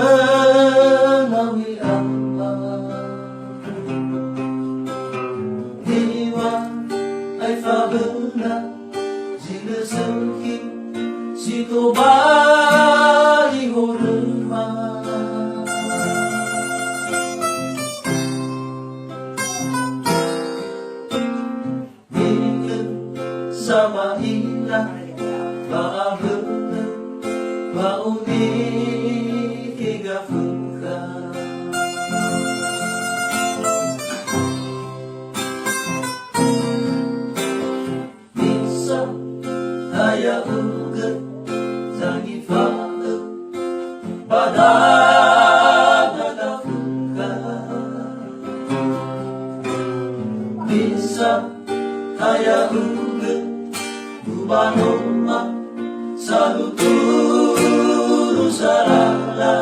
menawi aman Dewa ai pha benda jila sengki sito bali horma sama indah baabena bauni tiga fuka bisa haya uget zangi fae badana fuka bisa haya uget Ubanoma saluturu sarala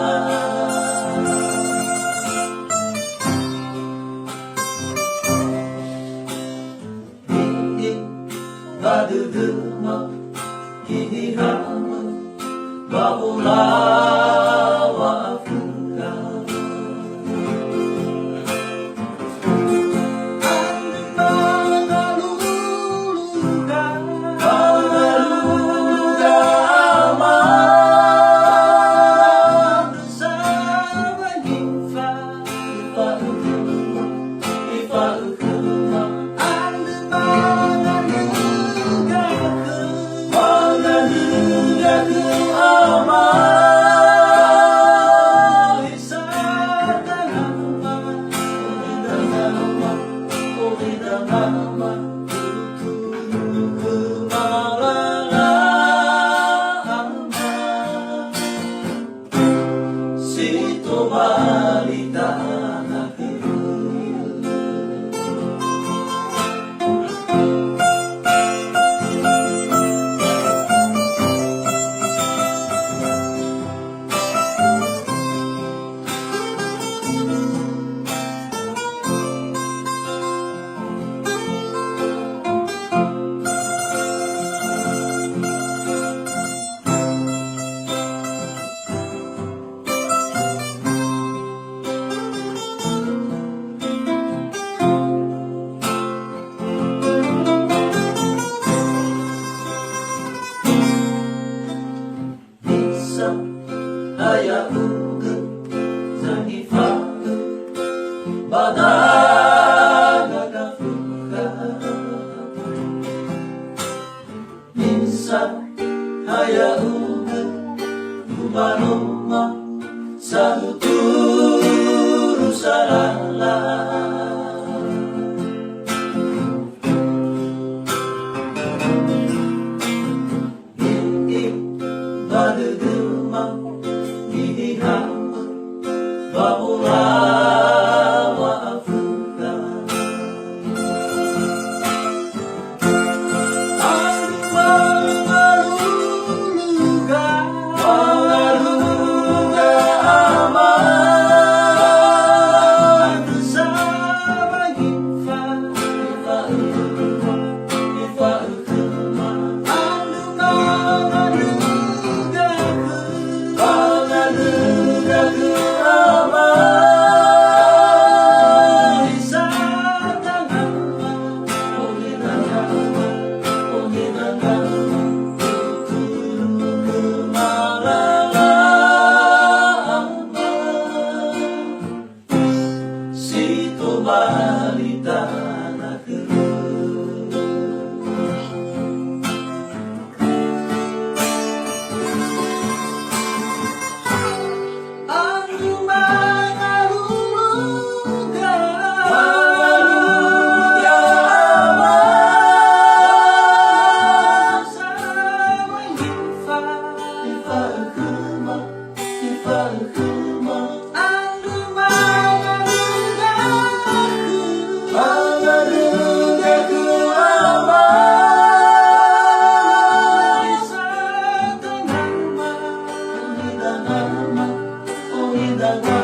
Ini baduduma Ini hama Babula wa Afrika Sito balita Haya uget zangi fae badana kafuka Bisa haya uget ubanoma saluturu sarala Ini baduduma Babula wa Afrika Mangaluga aman Bersama Ifa Ukema Mangaluga Sito balita Nama, oh,